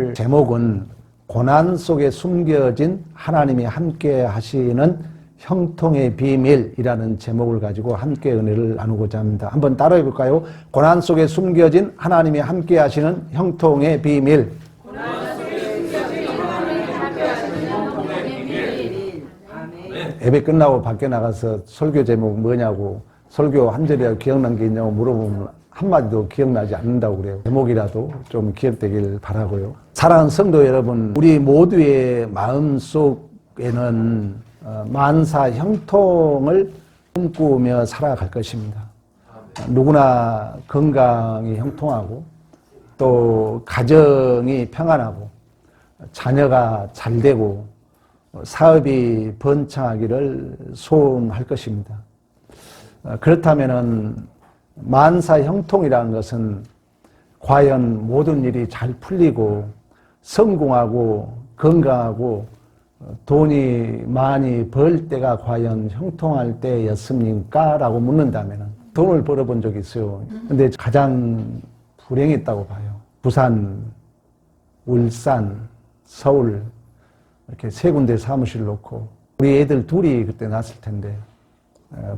오늘 제목은 고난 속에 숨겨진 하나님이 함께 하시는 형통의 비밀이라는 제목을 가지고 함께 은혜를 나누고자 합니다. 한번 따라해 볼까요? 고난 속에 숨겨진 하나님이 함께 하시는 형통의 비밀. 예배 끝나고 밖에 나가서 설교 제목 뭐냐고, 설교 한 절이라도 기억난 게 있냐고 물어보면 한마디도 기억나지 않는다고 그래요. 제목이라도 좀 기억되길 바라고요. 사랑하는 성도 여러분, 우리 모두의 마음속에는 만사 형통을 꿈꾸며 살아갈 것입니다. 누구나 건강이 형통하고 또 가정이 평안하고 자녀가 잘 되고 사업이 번창하기를 소원할 것입니다. 그렇다면은 만사 형통이라는 것은 과연 모든 일이 잘 풀리고 성공하고 건강하고 돈이 많이 벌 때가 과연 형통할 때였습니까? 라고 묻는다면 돈을 벌어본 적이 있어요. 근데 가장 불행했다고 봐요. 부산, 울산, 서울 이렇게 세 군데 사무실 놓고 우리 애들 둘이 그때 났을 텐데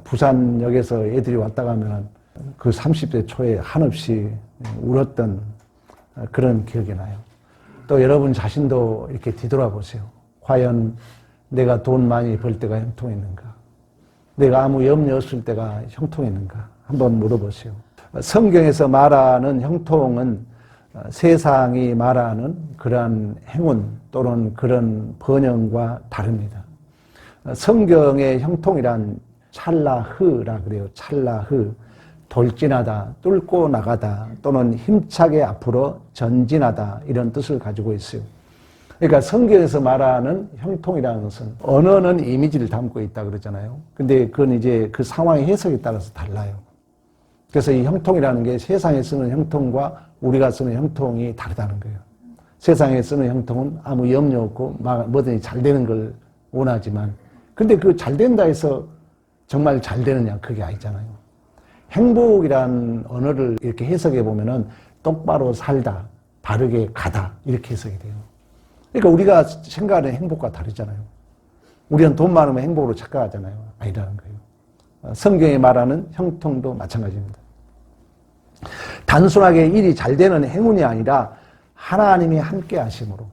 부산역에서 애들이 왔다 가면 그 30대 초에 한없이 울었던 그런 기억이 나요. 또 여러분 자신도 이렇게 뒤돌아보세요. 과연 내가 돈 많이 벌 때가 형통했는가? 내가 아무 염려 없을 때가 형통했는가? 한번 물어보세요. 성경에서 말하는 형통은 세상이 말하는 그러한 행운 또는 그런 번영과 다릅니다. 성경의 형통이란 찰나흐라 그래요. 찰나흐. 돌진하다, 뚫고 나가다 또는 힘차게 앞으로 전진하다 이런 뜻을 가지고 있어요. 그러니까 성경에서 말하는 형통이라는 것은 언어는 이미지를 담고 있다 그러잖아요. 근데 그건 이제 그 상황의 해석에 따라서 달라요. 그래서 이 형통이라는 게 세상에 쓰는 형통과 우리가 쓰는 형통이 다르다는 거예요. 세상에 쓰는 형통은 아무 염려 없고 뭐든지 잘 되는 걸 원하지만 근데 그 잘 된다 해서 정말 잘 되느냐 그게 아니잖아요. 행복이란 언어를 이렇게 해석해 보면은 똑바로 살다, 바르게 가다 이렇게 해석이 돼요. 그러니까 우리가 생각하는 행복과 다르잖아요. 우리는 돈 많으면 행복으로 착각하잖아요. 아니라는 거예요. 성경이 말하는 형통도 마찬가지입니다. 단순하게 일이 잘 되는 행운이 아니라 하나님이 함께 하심으로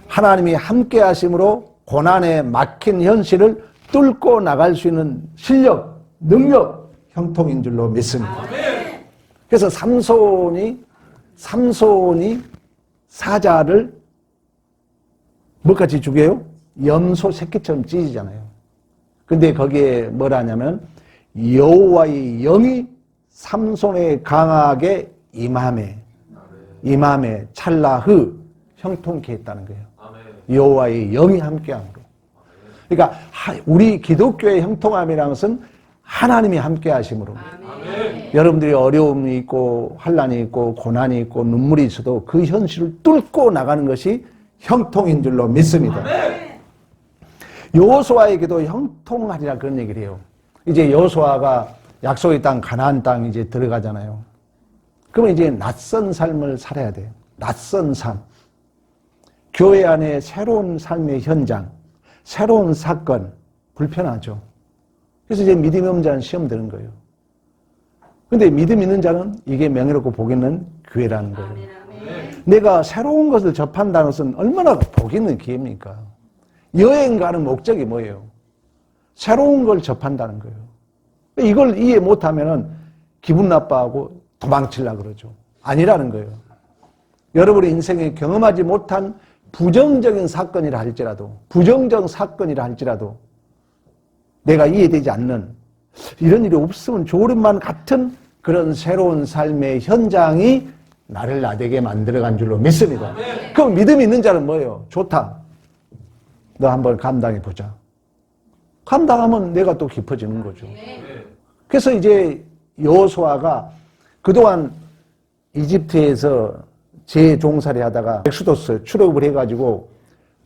하나님이 함께 하심으로 고난에 막힌 현실을 뚫고 나갈 수 있는 실력, 능력 형통인 줄로 믿습니다. 그래서 삼손이 사자를 뭐같이 죽여요? 염소 새끼처럼 찢이잖아요. 근데 거기에 뭐라냐면 여호와의 영이 삼손에 강하게 임함에 찰나흐 형통케 했다는 거예요. 여호와의 영이 함께함으로. 그러니까 우리 기독교의 형통함이라는 것은 하나님이 함께 하심으로 여러분들이 어려움이 있고 환난이 있고 고난이 있고 눈물이 있어도 그 현실을 뚫고 나가는 것이 형통인 줄로 믿습니다. 여호수아에게도 형통하리라 그런 얘기를 해요. 이제 여호수아가 약속의 땅 가나안 땅 이제 들어가잖아요. 그러면 이제 낯선 삶을 살아야 돼요. 낯선 삶. 교회 안에 새로운 삶의 현장, 새로운 사건, 불편하죠. 그래서 이제 믿음이 없는 자는 시험 드는 거예요. 근데 믿음 있는 자는 이게 명예롭고 복 있는 기회라는 거예요. 내가 새로운 것을 접한다는 것은 얼마나 복 있는 기회입니까? 여행 가는 목적이 뭐예요? 새로운 걸 접한다는 거예요. 이걸 이해 못하면 기분 나빠하고 도망치려고 그러죠. 아니라는 거예요. 여러분의 인생에 경험하지 못한 부정적인 사건이라 할지라도 내가 이해되지 않는 이런 일이 없으면 좋으련만 같은 그런 새로운 삶의 현장이 나를 나되게 만들어간 줄로 믿습니다. 그럼 믿음이 있는 자는 뭐예요? 좋다. 너 한번 감당해보자. 감당하면 내가 또 깊어지는 거죠. 그래서 이제 여호수아가 그동안 이집트에서 재종살이 하다가 엑소더스 출애굽을 해가지고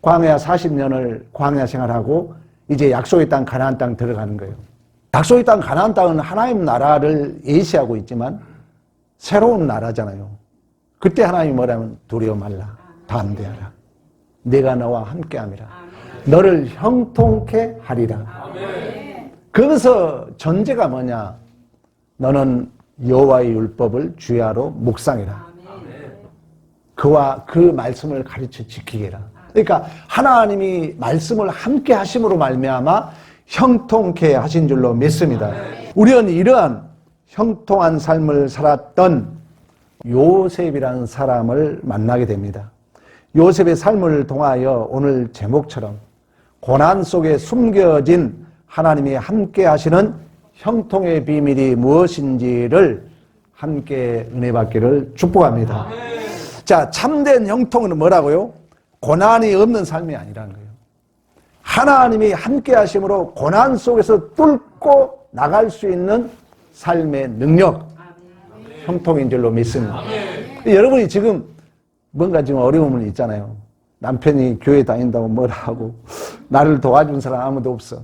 광야 40년을 광야 생활하고 이제 약속의 땅 가나안 땅 들어가는 거예요. 약속의 땅 가나안 땅은 하나님 나라를 예시하고 있지만 새로운 나라잖아요. 그때 하나님이 뭐라면 두려워 말라. 담대하라. 내가 너와 함께함이라. 너를 형통케 하리라. 거기서 전제가 뭐냐? 너는 여호와의 율법을 주야로 묵상해라. 그와 그 말씀을 가르쳐 지키게라. 그러니까 하나님이 말씀을 함께 하심으로 말미암아 형통케 하신 줄로 믿습니다. 우리는 이러한 형통한 삶을 살았던 요셉이라는 사람을 만나게 됩니다. 요셉의 삶을 통하여 오늘 제목처럼 고난 속에 숨겨진 하나님이 함께 하시는 형통의 비밀이 무엇인지를 함께 은혜 받기를 축복합니다. 자, 참된 형통은 뭐라고요? 고난이 없는 삶이 아니라는 거예요. 하나님이 함께 하심으로 고난 속에서 뚫고 나갈 수 있는 삶의 능력, 형통인 줄로 믿습니다. 여러분이 지금 뭔가 지금 어려움은 있잖아요. 남편이 교회 다닌다고 뭐라 하고 나를 도와준 사람 아무도 없어.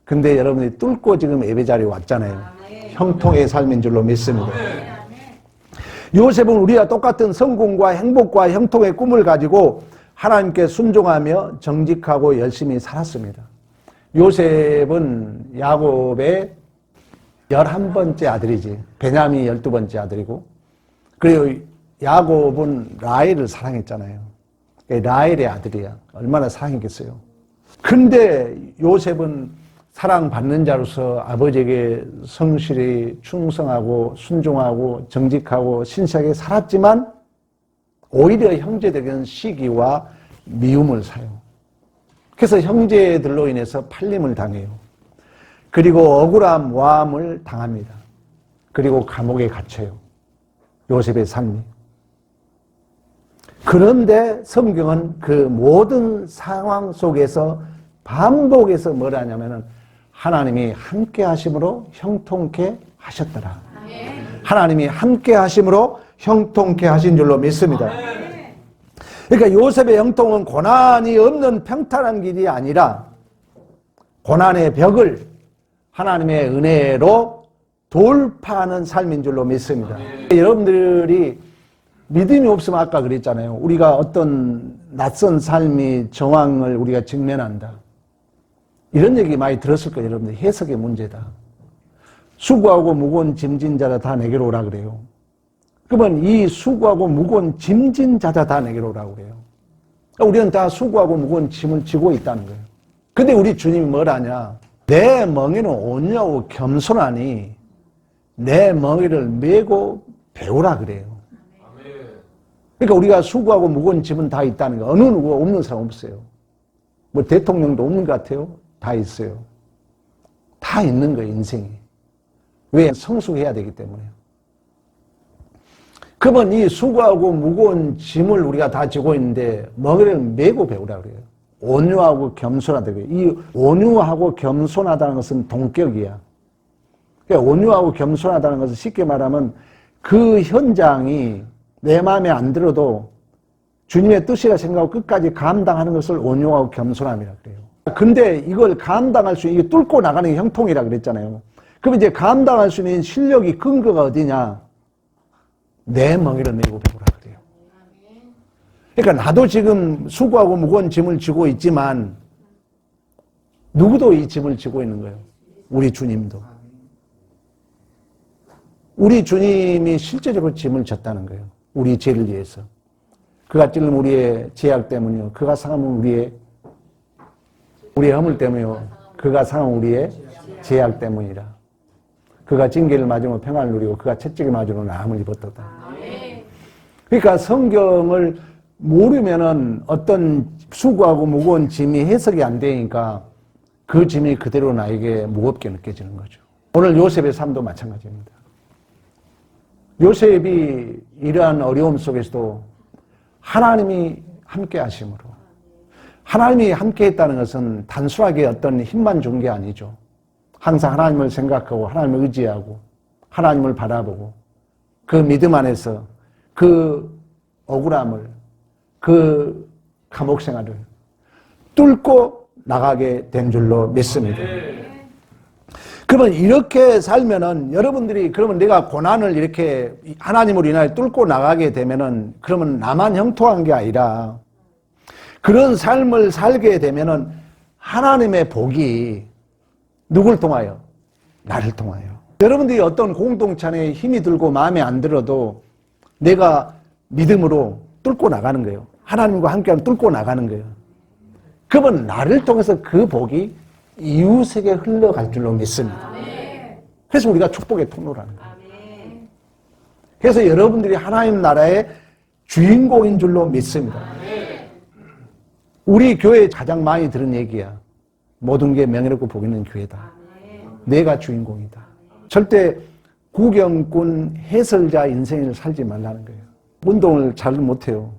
근데 여러분이 뚫고 지금 예배 자리에 왔잖아요. 형통의 삶인 줄로 믿습니다. 요셉은 우리와 똑같은 성공과 행복과 형통의 꿈을 가지고 하나님께 순종하며 정직하고 열심히 살았습니다. 요셉은 야곱의 11번째 아들이지. 베냐민이 12번째 아들이고, 그리고 야곱은 라헬을 사랑했잖아요. 라헬의 아들이야. 얼마나 사랑했겠어요. 근데 요셉은 사랑받는 자로서 아버지에게 성실히 충성하고 순종하고 정직하고 신실하게 살았지만 오히려 형제들에게는 시기와 미움을 사요. 그래서 형제들로 인해서 팔림을 당해요. 그리고 억울함, 모함을 당합니다. 그리고 감옥에 갇혀요. 요셉의 삶이. 그런데 성경은 그 모든 상황 속에서 반복해서 뭘 하냐면은 하나님이 함께 하심으로 형통케 하셨더라. 하나님이 함께 하심으로 형통케 하신 줄로 믿습니다. 그러니까 요셉의 형통은 고난이 없는 평탄한 길이 아니라 고난의 벽을 하나님의 은혜로 돌파하는 삶인 줄로 믿습니다. 여러분들이 믿음이 없으면 아까 그랬잖아요. 우리가 어떤 낯선 삶이 정황을 우리가 직면한다. 이런 얘기 많이 들었을 거예요. 여러분들 해석의 문제다. 수고하고 무거운 짐진 자다 다 내게로 오라 그래요. 그러면 이 수고하고 무거운 짐진 자다 다 내게로 오라고 그래요. 우리는 다 수고하고 무거운 짐을 지고 있다는 거예요. 근데 우리 주님이 뭘 하냐? 내 멍에는 온유하고 겸손하니 내 멍에를 메고 배우라 그래요. 그러니까 우리가 수고하고 무거운 짐은 다 있다는 거예요. 어느 누구 없는 사람 없어요. 뭐 대통령도 없는 것 같아요. 다 있어요. 다 있는 거예요, 인생이. 왜? 성숙해야 되기 때문에요. 그러면 이 수고하고 무거운 짐을 우리가 다 지고 있는데 멍에를 메고 배우라 그래요. 온유하고 겸손하다 그래요. 이 온유하고 겸손하다는 것은 동격이야. 그러니까 온유하고 겸손하다는 것은 쉽게 말하면 그 현장이 내 마음에 안 들어도 주님의 뜻이라 생각하고 끝까지 감당하는 것을 온유하고 겸손함이라 그래요. 근데 이걸 감당할 수 있는, 이게 뚫고 나가는 게 형통이라 그랬잖아요. 그럼 이제 감당할 수 있는 실력이 근거가 어디냐? 내 멍에를 메고 배우라 그래요. 그러니까 나도 지금 수고하고 무거운 짐을 지고 있지만 누구도 이 짐을 지고 있는 거예요. 우리 주님도. 우리 주님이 실제적으로 짐을 졌다는 거예요. 우리 죄를 위해서. 그가 찔린 우리의 죄악 때문이요. 그가 상함은 우리의 허물 때문이요. 그가 상함은 우리의 죄악 때문이라. 그가 징계를 맞으면 평안을 누리고 그가 채찍을 맞으면 나음을 입었도다. 그러니까 성경을 모르면은 어떤 수고하고 무거운 짐이 해석이 안 되니까 그 짐이 그대로 나에게 무겁게 느껴지는 거죠. 오늘 요셉의 삶도 마찬가지입니다. 요셉이 이러한 어려움 속에서도 하나님이 함께 하심으로, 하나님이 함께 했다는 것은 단순하게 어떤 힘만 준 게 아니죠. 항상 하나님을 생각하고 하나님을 의지하고 하나님을 바라보고 그 믿음 안에서 그 억울함을, 그 감옥 생활을 뚫고 나가게 된 줄로 믿습니다. 그러면 이렇게 살면은 여러분들이 그러면 내가 고난을 이렇게 하나님으로 인하여 뚫고 나가게 되면은 그러면 나만 형통한 게 아니라 그런 삶을 살게 되면은 하나님의 복이 누굴 통하여? 나를 통하여. 여러분들이 어떤 공동체 안에 힘이 들고 마음에 안 들어도 내가 믿음으로 뚫고 나가는 거예요. 하나님과 함께하면 뚫고 나가는 거예요. 그러면 나를 통해서 그 복이 이웃에게 흘러갈 줄로 믿습니다. 그래서 우리가 축복의 통로라는 거예요. 그래서 여러분들이 하나님 나라의 주인공인 줄로 믿습니다. 우리 교회에 가장 많이 들은 얘기야. 모든 게 명예롭고 복 있는 교회다. 내가 주인공이다. 절대 구경꾼 해설자 인생을 살지 말라는 거예요. 운동을 잘 못해요.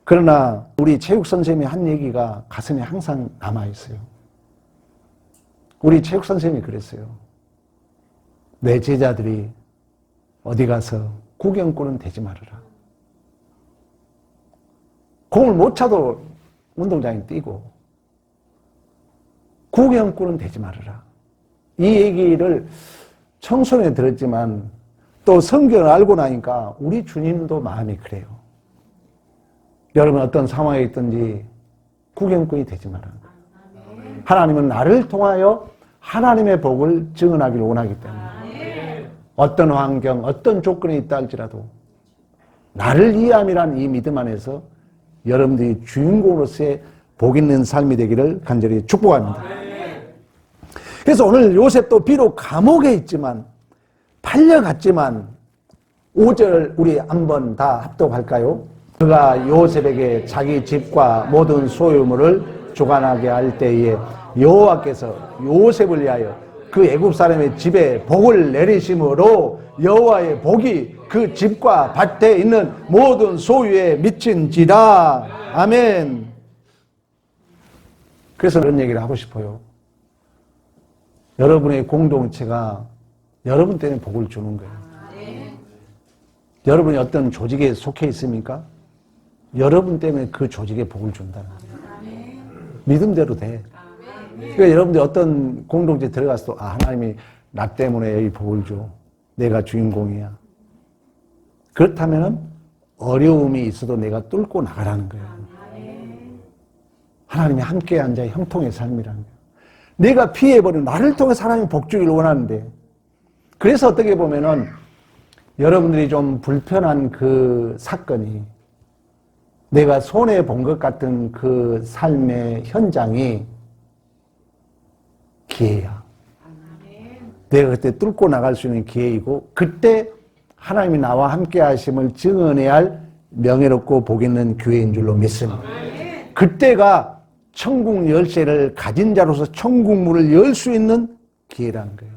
그러나 우리 체육 선생님이 한 얘기가 가슴에 항상 남아있어요. 우리 체육 선생님이 그랬어요. 내 제자들이 어디 가서 구경꾼은 되지 말아라. 공을 못 차도 운동장에 뛰고 구경꾼은 되지 말아라. 이 얘기를 청소년에 들었지만 또 성경을 알고 나니까 우리 주님도 마음이 그래요. 여러분 어떤 상황에 있든지 구경꾼이 되지 마라. 하나님은 나를 통하여 하나님의 복을 증언하기를 원하기 때문에 어떤 환경, 어떤 조건이 있다 할지라도 나를 이해함이란 이 믿음 안에서 여러분들이 주인공으로서의 복 있는 삶이 되기를 간절히 축복합니다. 그래서 오늘 요셉도 비록 감옥에 있지만 팔려갔지만 5절 우리 한번 다 합독할까요? 그가 요셉에게 자기 집과 모든 소유물을 주관하게 할 때에 여호와께서 요셉을 위하여 그 애굽 사람의 집에 복을 내리심으로 여호와의 복이 그 집과 밭에 있는 모든 소유에 미친지라. 아멘. 그래서 그런 얘기를 하고 싶어요. 여러분의 공동체가 여러분 때문에 복을 주는 거예요. 여러분이 어떤 조직에 속해 있습니까? 여러분 때문에 그 조직에 복을 준다는 거예요. 믿음대로 돼. 그러니까 여러분들이 어떤 공동체에 들어가서도 하나님이 나 때문에 여기 복을 줘. 내가 주인공이야. 그렇다면 어려움이 있어도 내가 뚫고 나가라는 거예요. 하나님이 함께한 자의 형통의 삶이라는 거예요. 내가 피해버린 나를 통해 하나님이 복 주기를 원하는데 그래서 어떻게 보면은 여러분들이 좀 불편한 그 사건이 내가 손해본 것 같은 그 삶의 현장이 기회야. 내가 그때 뚫고 나갈 수 있는 기회이고 그때 하나님이 나와 함께 하심을 증언해야 할 명예롭고 복 있는 기회인 줄로 믿습니다. 그때가 천국 열쇠를 가진 자로서 천국 문을 열 수 있는 기회라는 거예요.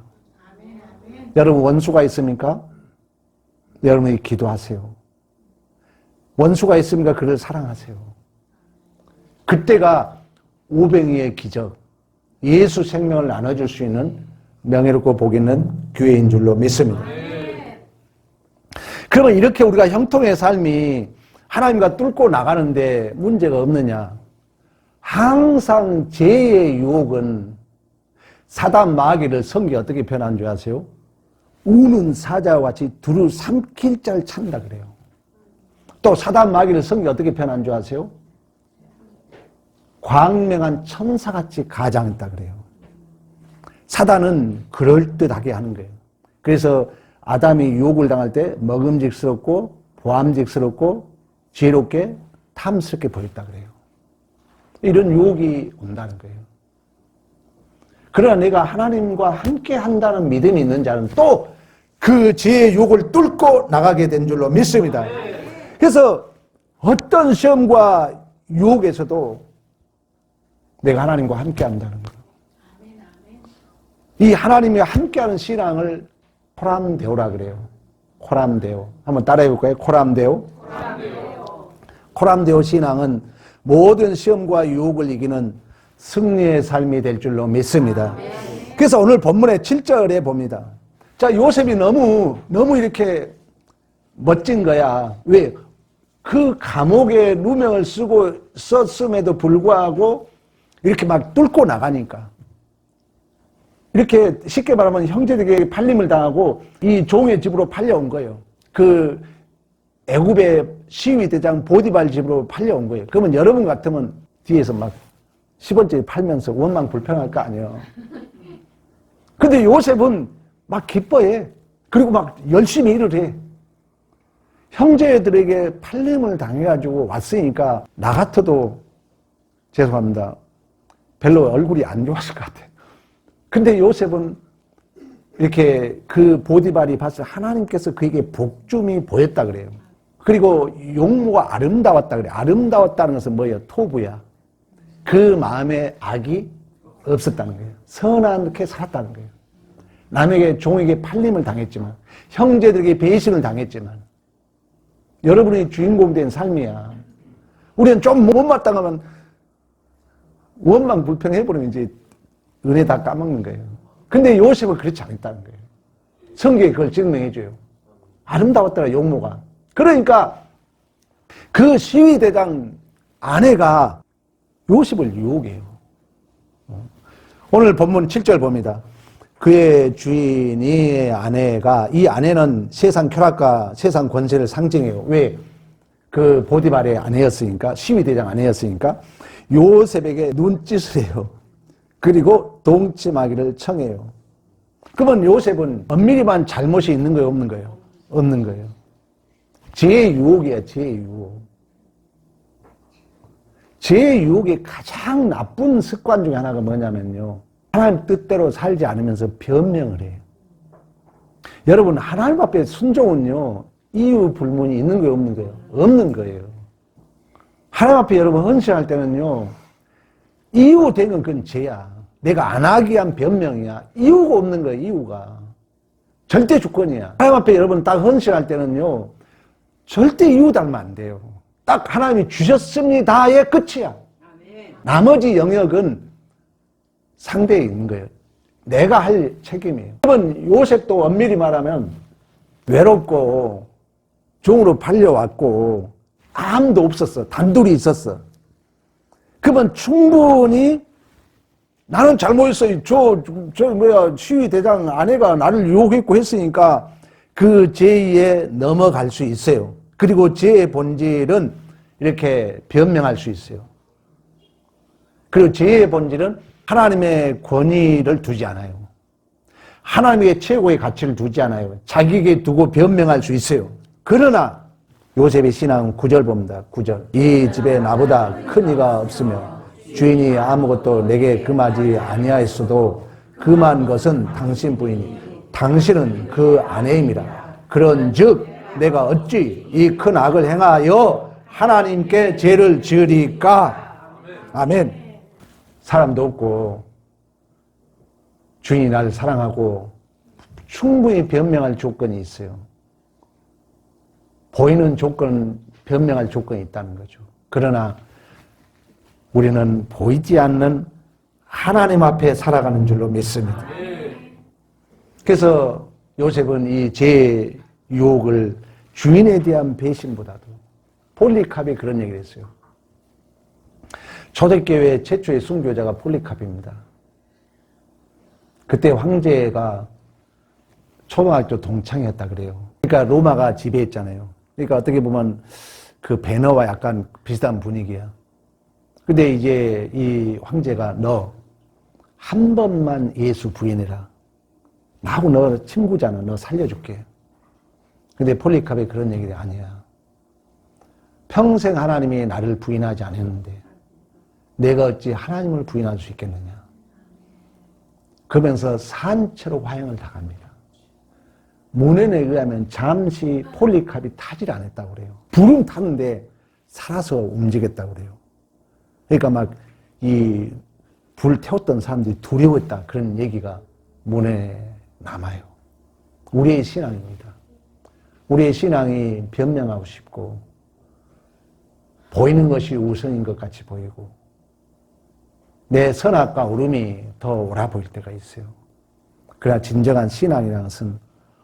여러분 원수가 있습니까? 여러분이 기도하세요. 원수가 있습니까? 그를 사랑하세요. 그때가 오병이의 기적, 예수 생명을 나눠줄 수 있는 명예롭고 복 있는 기회인 줄로 믿습니다. 그러면 이렇게 우리가 형통의 삶이 하나님과 뚫고 나가는데 문제가 없느냐? 항상 죄의 유혹은 사단 마귀를 성경이 어떻게 표현한 줄 아세요? 우는 사자와 같이 두루 삼킬 자를 찾는다 그래요. 또 사단 마귀를 성경이 어떻게 표현한 줄 아세요? 광명한 천사같이 가장했다 그래요. 사단은 그럴듯하게 하는 거예요. 그래서 아담이 유혹을 당할 때 먹음직스럽고 보암직스럽고 지혜롭게 탐스럽게 보였다 그래요. 이런 유혹이 온다는 거예요. 그러나 내가 하나님과 함께 한다는 믿음이 있는 자는 또 그 죄의 유혹을 뚫고 나가게 된 줄로 믿습니다. 그래서 어떤 시험과 유혹에서도 내가 하나님과 함께 한다는 거예요. 이 하나님과 함께하는 신앙을 코람데오라 그래요. 코람데오. 한번 따라해 볼까요? 코람데오. 코람데오 신앙은 모든 시험과 유혹을 이기는 승리의 삶이 될 줄로 믿습니다. 그래서 오늘 본문의 7절에 봅니다. 자, 요셉이 너무 이렇게 멋진 거야. 왜? 그 감옥에 누명을 썼음에도 불구하고 이렇게 막 뚫고 나가니까. 이렇게 쉽게 말하면 형제들에게 팔림을 당하고 이 종의 집으로 팔려온 거예요. 그 애굽의 시위대장 보디발 집으로 팔려온 거예요. 그러면 여러분 같으면 뒤에서 막 10원짜리 팔면서 원망 불평할 거 아니에요. 근데 요셉은 막 기뻐해. 그리고 막 열심히 일을 해. 형제들에게 팔림을 당해가지고 왔으니까 나 같아도 죄송합니다. 별로 얼굴이 안 좋았을 것 같아요. 근데 요셉은 이렇게 그 보디발이 봤을 때 하나님께서 그에게 복줌이 보였다 그래요. 그리고 용모가 아름다웠다 그래요. 아름다웠다는 것은 뭐예요? 토부야. 그 마음에 악이 없었다는 거예요. 선하게 살았다는 거예요. 남에게 종에게 팔림을 당했지만, 형제들에게 배신을 당했지만, 여러분이 주인공 된 삶이야. 우리는 좀 못마땅하면 원망 불평해버리면 이제 은혜 다 까먹는 거예요. 근데 요셉은 그렇지 않았다는 거예요. 성경이 그걸 증명해줘요. 아름다웠더라, 용모가. 그러니까 그 시위대장 아내가 요셉을 유혹해요. 오늘 본문 7절 봅니다. 그의 주인이 아내가, 이 아내는 세상 쾌락과 세상 권세를 상징해요. 왜? 그 보디발의 아내였으니까, 시위대장 아내였으니까 요셉에게 눈짓을 해요. 그리고 동침하기를 청해요. 그러면 요셉은 엄밀히만 잘못이 있는 거예요, 없는 거예요? 없는 거예요. 죄의 유혹이야, 죄의 유혹. 죄의 유혹의 가장 나쁜 습관 중에 하나가 뭐냐면요, 하나님 뜻대로 살지 않으면서 변명을 해요. 여러분, 하나님 앞에 순종은요, 이유 불문이 있는 거예요, 없는 거예요? 없는 거예요. 하나님 앞에 여러분 헌신할 때는요, 이유 되면 그건 죄야. 내가 안 하기 위한 변명이야. 이유가 없는 거예요, 이유가. 절대 주권이야. 하나님 앞에 여러분 딱 헌신할 때는요, 절대 이유 달면 안 돼요. 딱 하나님이 주셨습니다의 끝이야. 나머지 영역은 상대에 있는 거예요. 내가 할 책임이에요. 여러분, 요셉도 엄밀히 말하면 외롭고 종으로 팔려왔고 아무도 없었어. 단둘이 있었어. 그러면 충분히 나는 잘못했어요. 시위대장 아내가 나를 유혹했고 했으니까 그 죄에 넘어갈 수 있어요. 그리고 죄의 본질은 이렇게 변명할 수 있어요. 그리고 죄의 본질은 하나님의 권위를 두지 않아요. 하나님의 최고의 가치를 두지 않아요. 자기에게 두고 변명할 수 있어요. 그러나 요셉의 신앙은 9절 봅니다. 9절. 이 집에 나보다 큰 이가 없으며 주인이 아무것도 내게 금하지 아니하였어도 금한 것은 당신 부인이 당신은 그 아내임이라. 그런즉 내가 어찌 이 큰 악을 행하여 하나님께 죄를 지으리까. 아멘. 사람도 없고 주인이 나를 사랑하고 충분히 변명할 조건이 있어요. 보이는 조건, 변명할 조건이 있다는 거죠. 그러나 우리는 보이지 않는 하나님 앞에 살아가는 줄로 믿습니다. 그래서 요셉은 이 죄의 유혹을 주인에 대한 배신보다도, 폴리캅이 그런 얘기를 했어요. 초대교회 최초의 순교자가 폴리캅입니다. 그때 황제가 초등학교 동창이었다 그래요. 그러니까 로마가 지배했잖아요. 그러니까 어떻게 보면 그 배너와 약간 비슷한 분위기야. 근데 이제 이 황제가 너 한 번만 예수 부인해라. 나하고 너 친구잖아. 너 살려줄게. 근데 폴리캅이 그런 얘기를 아니야. 평생 하나님이 나를 부인하지 않았는데 내가 어찌 하나님을 부인할 수 있겠느냐. 그러면서 산채로 화형을 당합니다. 문헌에 의하면 잠시 폴리캅이 타질 않았다고 그래요. 불은 타는데 살아서 움직였다고 그래요. 그러니까 막 이 불 태웠던 사람들이 두려웠다. 그런 얘기가 문헌에 남아요. 우리의 신앙입니다. 우리의 신앙이 변명하고 싶고 보이는 것이 우선인 것 같이 보이고 내 선악과 울음이 더 옳아 보일 때가 있어요. 그러나 진정한 신앙이라는 것은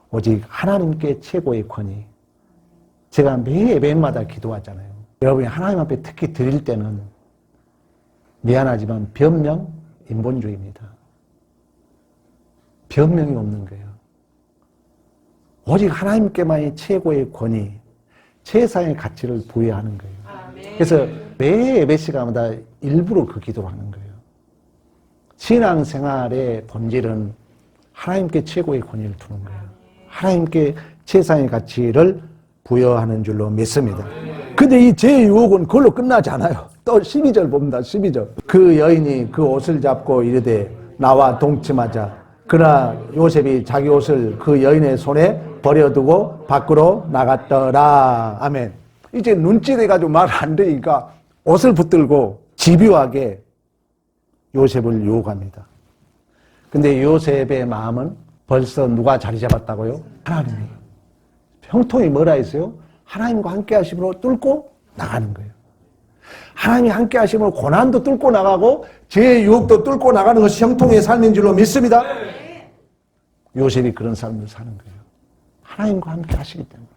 오직 하나님께 최고의 권위. 제가 매 예배마다 기도하잖아요. 여러분이 하나님 앞에 특히 드릴 때는 미안하지만 변명, 인본주의입니다. 변명이 없는 거예요. 오직 하나님께만이 최고의 권위, 최상의 가치를 부여하는 거예요. 그래서 매 예배 시간마다 일부러 그 기도를 하는 거예요. 신앙생활의 본질은 하나님께 최고의 권위를 두는 거예요. 하나님께 최상의 가치를 부여하는 줄로 믿습니다. 근데 이 죄의 유혹은 그걸로 끝나지 않아요. 또 12절 봅니다. 12절. 그 여인이 그 옷을 잡고 이르되 나와 동침하자. 그러나 요셉이 자기 옷을 그 여인의 손에 버려두고 밖으로 나갔더라. 아멘. 이제 눈짓해가지고 말 안 되니까 옷을 붙들고 집요하게 요셉을 유혹합니다. 근데 요셉의 마음은 벌써 누가 자리 잡았다고요? 하나님이. 형통이 뭐라 했어요? 하나님과 함께 하심으로 뚫고 나가는 거예요. 하나님이 함께 하심으로 고난도 뚫고 나가고 죄의 유혹도 뚫고 나가는 것이 형통의 삶인 줄로 믿습니다. 요셉이 그런 삶을 사는 거예요. 하나님과 함께 하시기 때문에.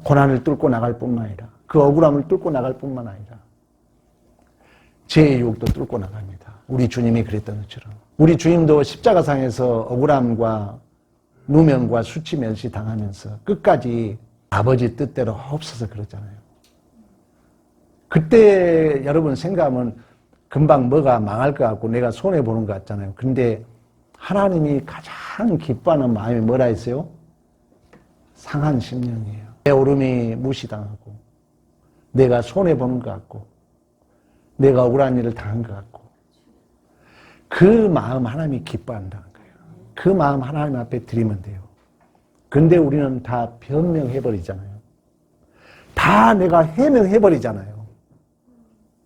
고난을 뚫고 나갈 뿐만 아니라 그 억울함을 뚫고 나갈 뿐만 아니라 죄의 유혹도 뚫고 나갑니다. 우리 주님이 그랬던 것처럼. 우리 주님도 십자가상에서 억울함과 누명과 수치 멸시 당하면서 끝까지 아버지 뜻대로 없어서 그렇잖아요. 그때 여러분 생각하면 금방 뭐가 망할 것 같고 내가 손해보는 것 같잖아요. 근데 하나님이 가장 기뻐하는 마음이 뭐라 했어요? 상한 심령이에요. 내 오름이 무시당하고 내가 손해보는 것 같고 내가 억울한 일을 당한 것 같고 그 마음 하나님이 기뻐한다는 거예요. 그 마음 하나님 앞에 드리면 돼요. 근데 우리는 다 변명해버리잖아요. 다 내가 해명해버리잖아요.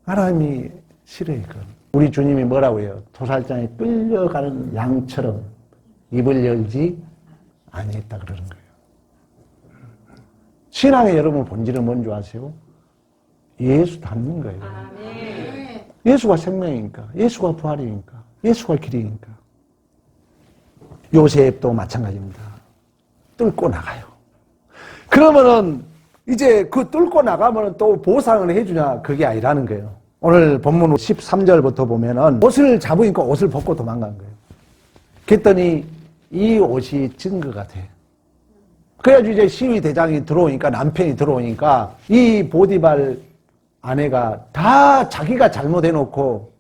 하나님이 싫어요. 그건. 우리 주님이 뭐라고 해요? 도살장에 끌려가는 양처럼 입을 열지 아니했다 그러는 거예요. 신앙의 여러분 본질은 뭔지 아세요? 예수 닮는 거예요. 예수가 생명이니까, 예수가 부활이니까, 예수가 길이니까. 요셉도 마찬가지입니다. 뚫고 나가요. 그러면은 이제 그 뚫고 나가면 또 보상을 해주냐 그게 아니라는 거예요. 오늘 본문 13절부터 보면은 옷을 잡으니까 옷을 벗고 도망간 거예요. 그랬더니 이 옷이 증거가 돼. 그래가지고 이제 시위 대장이 들어오니까 남편이 들어오니까 이 보디발 아내가 다 자기가 잘못해놓고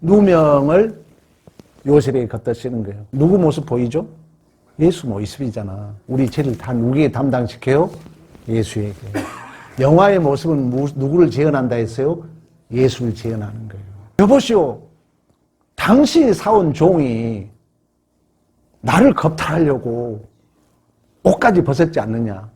누명을 요셉에게 걷다 쓰는 거예요. 누구 모습 보이죠? 예수 모습이잖아. 우리 죄를 다 누구에게 담당시켜요? 예수에게. 영화의 모습은 누구를 재현한다 했어요? 예수를 재현하는 거예요. 여보시오, 당신이 사온 종이 나를 겁탈하려고 옷까지 벗었지 않느냐.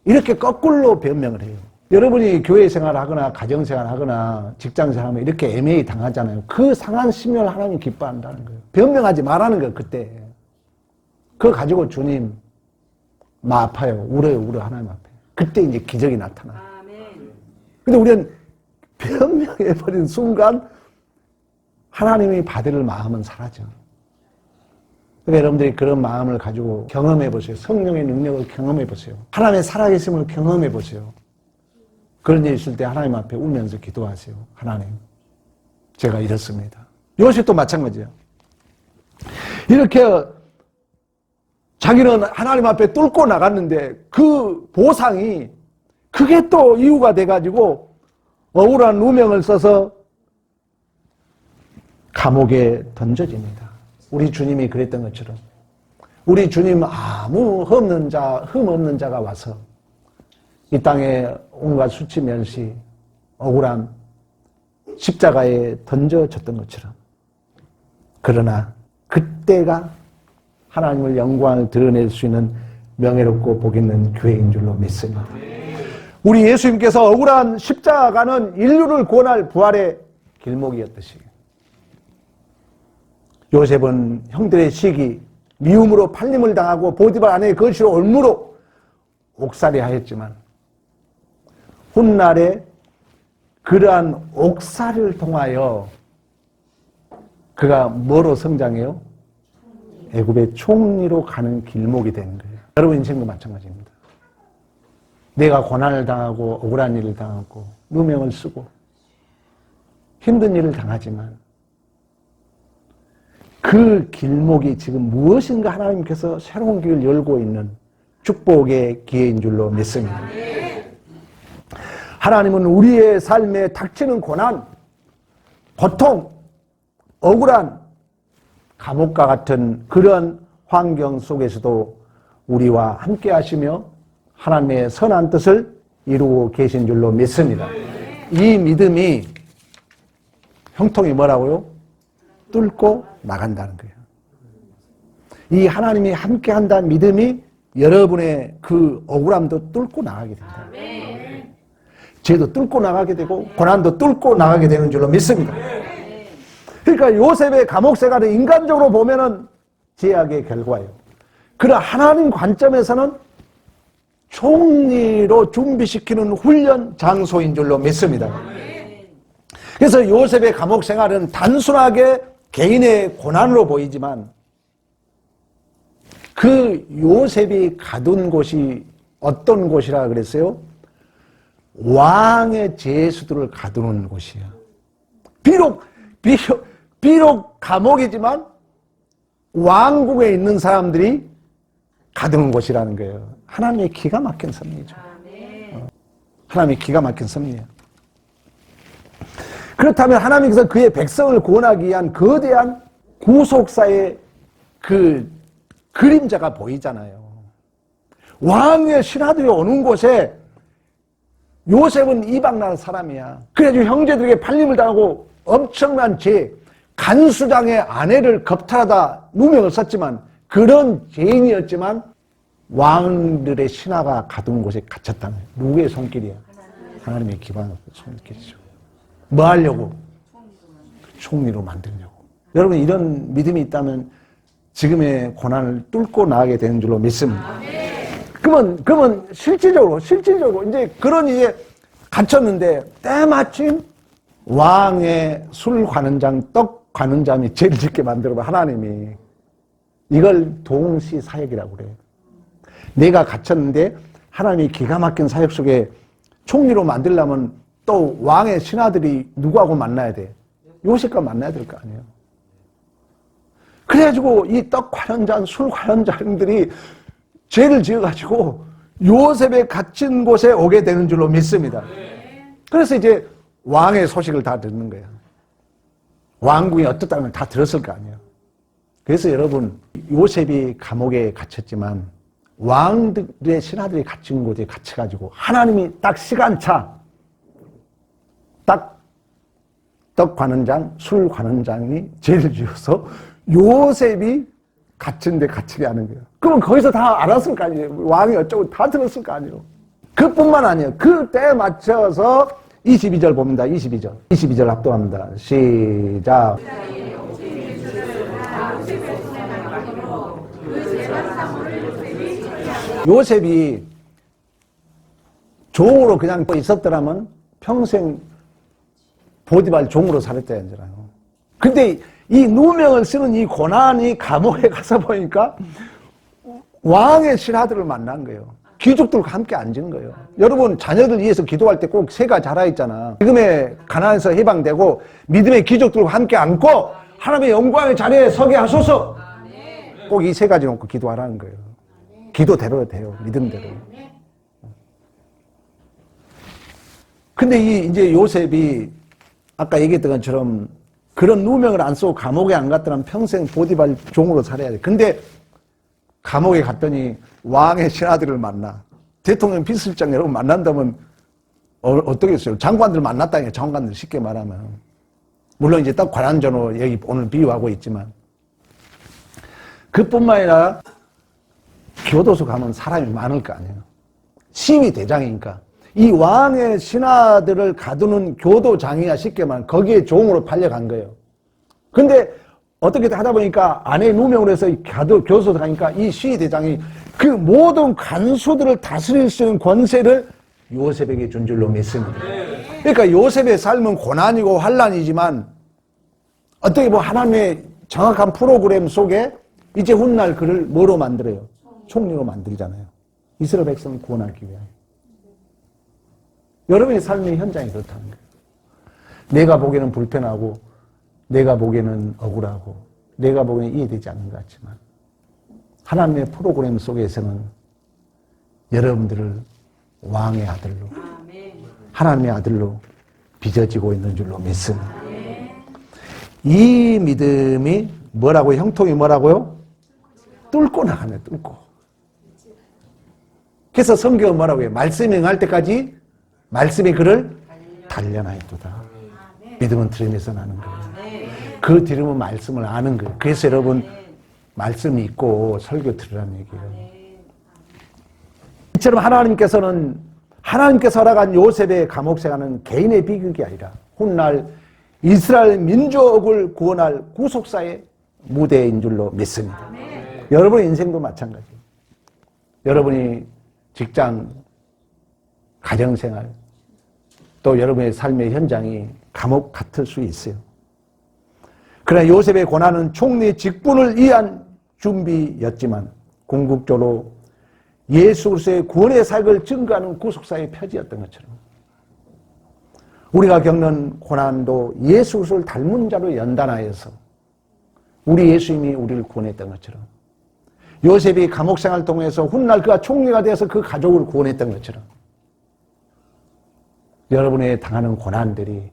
이렇게 거꾸로 변명을 해요. 여러분이 교회 생활을 하거나 가정 생활을 하거나 직장 생활을 하면 이렇게 애매히 당하잖아요. 그 상한 심령을 하나님이 기뻐한다는 거예요. 변명하지 말라는 거예요. 그때. 그거 가지고 주님 마 아파요. 울어요. 하나님 앞에. 그때 이제 기적이 나타나요. 근데 우리는 변명해버린 순간 하나님이 받을 마음은 사라져. 그러니까 여러분들이 그런 마음을 가지고 경험해 보세요. 성령의 능력을 경험해 보세요. 하나님의 살아계심을 경험해 보세요. 그런 일 있을 때 하나님 앞에 울면서 기도하세요. 하나님, 제가 이렇습니다. 요셉도 마찬가지예요. 이렇게 자기는 하나님 앞에 뚫고 나갔는데 그 보상이 그게 또 이유가 돼가지고 억울한 누명을 써서 감옥에 던져집니다. 우리 주님이 그랬던 것처럼 우리 주님 아무 흠 없는 자가 와서 이 땅에 온갖 수치 멸시 억울함 십자가에 던져졌던 것처럼 그러나 그때가 하나님을 영광을 드러낼 수 있는 명예롭고 복 있는 교회인 줄로 믿습니다. 우리 예수님께서 억울한 십자가는 인류를 구원할 부활의 길목이었듯이 요셉은 형들의 시기, 미움으로 팔림을 당하고 보디발 아내의 거실로 올무로 옥살이 하였지만 훗날에 그러한 옥살이를 통하여 그가 뭐로 성장해요? 애굽의 총리로 가는 길목이 되는 거예요. 여러분 인생도 마찬가지입니다. 내가 고난을 당하고 억울한 일을 당하고 누명을 쓰고 힘든 일을 당하지만 그 길목이 지금 무엇인가 하나님께서 새로운 길을 열고 있는 축복의 기회인 줄로 믿습니다. 하나님은 우리의 삶에 닥치는 고난, 고통, 억울한 감옥과 같은 그런 환경 속에서도 우리와 함께 하시며 하나님의 선한 뜻을 이루고 계신 줄로 믿습니다. 이 믿음이 형통이 뭐라고요? 뚫고 나간다는 거예요. 이 하나님이 함께 한다는 믿음이 여러분의 그 억울함도 뚫고 나가게 된다. 죄도 뚫고 나가게 되고 고난도 뚫고 나가게 되는 줄로 믿습니다. 그러니까 요셉의 감옥 생활은 인간적으로 보면은 제약의 결과예요. 그러나 하나님 관점에서는 총리로 준비시키는 훈련 장소인 줄로 믿습니다. 그래서 요셉의 감옥 생활은 단순하게 개인의 고난으로 보이지만 그 요셉이 가둔 곳이 어떤 곳이라 그랬어요? 왕의 제수들을 가두는 곳이야. 비록 감옥이지만 왕궁에 있는 사람들이 가두는 곳이라는 거예요. 하나님의 기가 막힌 섭리죠. 하나님의 기가 막힌 섭리예요. 그렇다면 하나님께서 그의 백성을 구원하기 위한 거대한 구속사의 그 그림자가 보이잖아요. 왕의 신하들이 오는 곳에 요셉은 이방나라 사람이야. 그래가지고 형제들에게 팔림을 당하고 엄청난 죄, 간수장의 아내를 겁탈하다 누명을 썼지만 그런 죄인이었지만 왕들의 신하가 가둔 곳에 갇혔다는 거예요. 누구의 손길이야? 하나님의 기반의 손길이죠. 뭐 하려고? 총리로 만들려고. 여러분 이런 믿음이 있다면 지금의 고난을 뚫고 나가게 되는 줄로 믿습니다. 그러면 실질적으로 이제 그런 이제 갇혔는데 때마침 왕의 술 관원장, 떡 관원장이 죄를 짓게 만들어 하나님이 이걸 동시 사역이라고 그래요. 내가 갇혔는데 하나님이 기가 막힌 사역 속에 총리로 만들려면 또 왕의 신하들이 누구하고 만나야 돼? 요셉과 만나야 될 거 아니에요. 그래가지고 이 떡 관원장, 술 관원장들이 죄를 지어가지고 요셉의 갇힌 곳에 오게 되는 줄로 믿습니다. 그래서 이제 왕의 소식을 다 듣는 거예요. 왕궁이 어떻다는 걸 다 들었을 거 아니에요. 그래서 여러분 요셉이 감옥에 갇혔지만 왕들의 신하들이 갇힌 곳에 갇혀가지고 하나님이 딱 시간차 딱 떡 관원장, 술 관원장이 죄를 지어서 요셉이 갇힌 데 갇히게 하는 거예요. 그러면 거기서 다 알았을 거 아니에요. 왕이 어쩌고 다 들었을 거 아니에요. 그뿐만 아니에요. 그때에 맞춰서 22절 봅니다. 22절 합동합니다. 시작. 요셉이 종으로 그냥 또 있었더라면 평생 보디발 종으로 살았다는 거잖아요. 근데 이 누명을 쓰는 이 고난이 감옥에 가서 보니까 왕의 신하들을 만난 거예요. 귀족들과 함께 앉은 거예요. 여러분 자녀들 위해서 기도할 때 꼭 새가 자라있잖아. 지금의 가난에서 해방되고 믿음의 귀족들과 함께 앉고 하나님의 영광의 자리에 서게 하소서. 꼭 이 세 가지 놓고 기도하라는 거예요. 기도대로 돼요. 믿음대로. 근데 이제 요셉이 아까 얘기했던 것처럼 그런 누명을 안 쓰고 감옥에 안 갔더라면 평생 보디발 종으로 살아야 돼. 근데 감옥에 갔더니 왕의 신하들을 만나. 대통령 비서실장 여러분 만난다면 어떻겠어요? 장관들 만났다니까. 장관들 쉽게 말하면. 물론 이제 딱 관한전으로 여기 오늘 비유하고 있지만 그뿐만 아니라 교도소 가면 사람이 많을 거 아니에요. 시위 대장이니까. 이 왕의 신하들을 가두는 교도장이야 쉽게 말하면 거기에 종으로 팔려간 거예요. 근데 어떻게 하다 보니까 아내 누명으로 해서 교도소 가니까 이 시위 대장이 그 모든 간수들을 다스릴 수 있는 권세를 요셉에게 준 줄로 믿습니다. 그러니까 요셉의 삶은 고난이고 환난이지만 어떻게 보면 하나님의 정확한 프로그램 속에 이제 훗날 그를 뭐로 만들어요? 총리로 만들잖아요. 이스라엘 백성을 구원하기 위하여. 여러분의 삶의 현장이 그렇다는 거예요. 내가 보기에는 불편하고 내가 보기에는 억울하고 내가 보기엔 이해되지 않는 것 같지만 하나님의 프로그램 속에서는 여러분들을 왕의 아들로, 하나님의 아들로 빚어지고 있는 줄로 믿습니다. 이 믿음이 뭐라고, 형통이 뭐라고요? 뚫고 나가네, 뚫고. 그래서 성경은 뭐라고 해요? 말씀이 응할 때까지 말씀이 그를 단련하였도다. 믿음은 들음에서 나는 거예요. 그 들으면 말씀을 아는 거예요. 그래서 여러분 말씀이 있고 설교 들으라는 얘기예요. 이처럼 하나님께서 허락한 요셉의 감옥 생활은 개인의 비극이 아니라 훗날 이스라엘 민족을 구원할 구속사의 무대인 줄로 믿습니다. 여러분의 인생도 마찬가지예요. 여러분이 직장, 가정생활, 또 여러분의 삶의 현장이 감옥 같을 수 있어요. 그러나 요셉의 고난은 총리 직분을 위한 준비였지만 궁극적으로 예수 그리스도의 구원의 사역을 증거하는 구속사의 표지였던 것처럼 우리가 겪는 고난도 예수 그리스도를 닮은 자로 연단하여서 우리 예수님이 우리를 구원했던 것처럼 요셉이 감옥 생활을 통해서 훗날 그가 총리가 되어서 그 가족을 구원했던 것처럼 여러분의 당하는 고난들이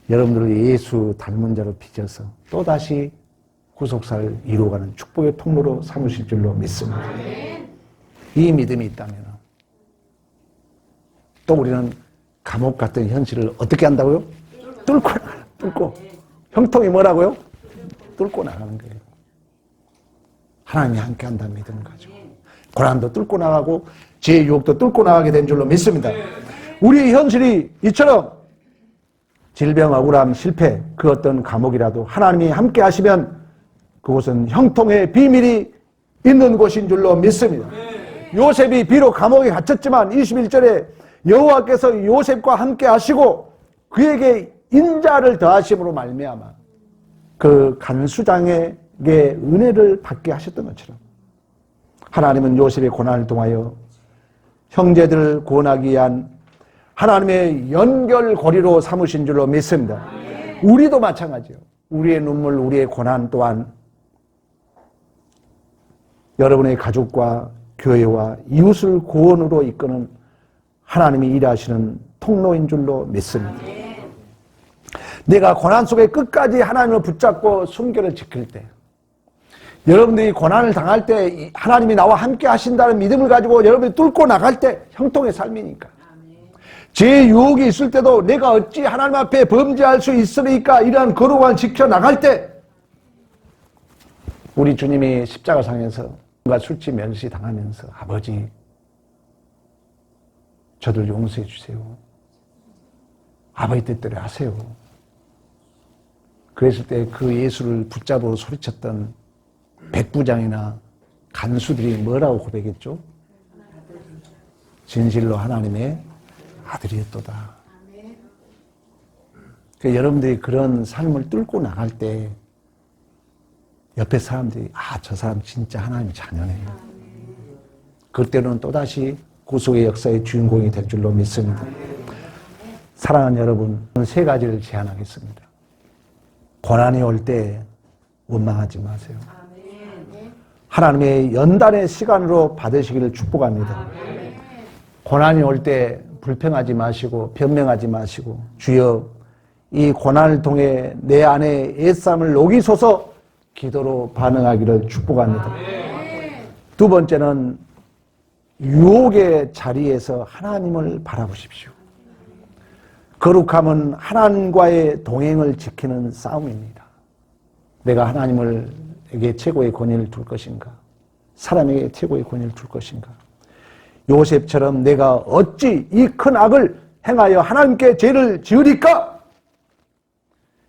여러분들을 예수 닮은 자로 빚어서 또다시 구속사를 이루어가는 축복의 통로로 삼으실 줄로 믿습니다. 이 믿음이 있다면 또 우리는 감옥 같은 현실을 어떻게 한다고요? 뚫고. 형통이 뭐라고요? 뚫고 나가는 거예요. 하나님이 함께 한다는 믿음을 가지고 고난도 뚫고 나가고 죄의 유혹도 뚫고 나가게 된 줄로 믿습니다. 우리의 현실이 이처럼 질병, 억울함, 실패, 그 어떤 감옥이라도 하나님이 함께 하시면 그곳은 형통의 비밀이 있는 곳인 줄로 믿습니다. 요셉이 비록 감옥에 갇혔지만 21절에 여호와께서 요셉과 함께 하시고 그에게 인자를 더하심으로 말미암아 그 간수장에게 은혜를 받게 하셨던 것처럼 하나님은 요셉의 고난을 통하여 형제들을 구원하기 위한 하나님의 연결고리로 삼으신 줄로 믿습니다. 우리도 마찬가지예요. 우리의 눈물, 우리의 고난 또한 여러분의 가족과 교회와 이웃을 구원으로 이끄는 하나님이 일하시는 통로인 줄로 믿습니다. 내가 고난 속에 끝까지 하나님을 붙잡고 순결을 지킬 때 여러분들이 고난을 당할 때 하나님이 나와 함께 하신다는 믿음을 가지고 여러분이 뚫고 나갈 때 형통의 삶이니까 제 유혹이 있을 때도 내가 어찌 하나님 앞에 범죄할 수 있으리까 이러한 거룩을 지켜나갈 때 우리 주님이 십자가상에서 술집 멸시 당하면서 아버지 저들 용서해 주세요. 아버지 뜻대로 하세요. 그랬을 때 그 예수를 붙잡아 소리쳤던 백부장이나 간수들이 뭐라고 고백했죠? 진실로 하나님의 아들이었도다. 그러니까 여러분들이 그런 삶을 뚫고 나갈 때 옆에 사람들이 저 사람 진짜 하나님 자녀네요. 그때로는 또다시 구속의 역사의 주인공이 될 줄로 믿습니다. 사랑하는 여러분, 세 가지를 제안하겠습니다. 고난이 올 때 원망하지 마세요. 하나님의 연단의 시간으로 받으시기를 축복합니다. 고난이 올 때 불평하지 마시고 변명하지 마시고 주여 이 고난을 통해 내 안에 애씀을 녹이소서 기도로 반응하기를 축복합니다. 두 번째는 유혹의 자리에서 하나님을 바라보십시오. 거룩함은 하나님과의 동행을 지키는 싸움입니다. 내가 하나님에게 최고의 권위를 둘 것인가? 사람에게 최고의 권위를 둘 것인가? 요셉처럼 내가 어찌 이 큰 악을 행하여 하나님께 죄를 지으리까?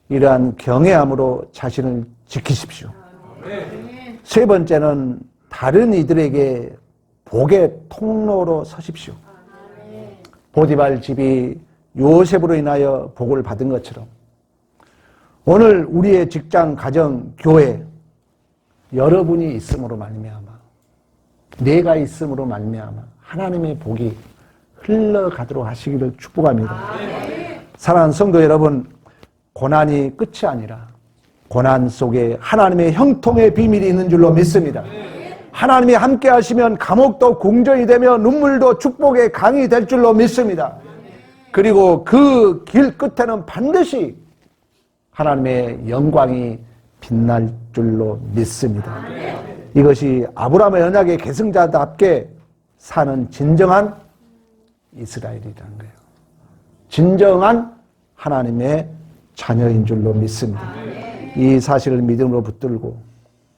이러한 경외함으로 자신을 지키십시오. 세 번째는 다른 이들에게 복의 통로로 서십시오. 보디발 집이 요셉으로 인하여 복을 받은 것처럼 오늘 우리의 직장, 가정, 교회 여러분이 있음으로 말미암아 내가 있음으로 말미암아 하나님의 복이 흘러가도록 하시기를 축복합니다. 사랑하는 성도 여러분, 고난이 끝이 아니라 고난 속에 하나님의 형통의 비밀이 있는 줄로 믿습니다. 하나님이 함께 하시면 감옥도 궁전이 되며 눈물도 축복의 강이 될 줄로 믿습니다. 그리고 그 길 끝에는 반드시 하나님의 영광이 빛날 줄로 믿습니다. 이것이 아브라함의 언약의 계승자답게 사는 진정한 이스라엘이라는 거예요. 진정한 하나님의 자녀인 줄로 믿습니다. 이 사실을 믿음으로 붙들고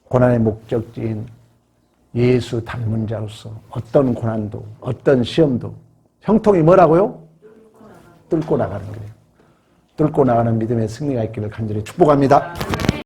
고난의 목적지인 예수 닮은 자로서 어떤 고난도 어떤 시험도 형통이 뭐라고요? 뚫고 나가는 거예요. 뚫고 나가는 믿음의 승리가 있기를 간절히 축복합니다.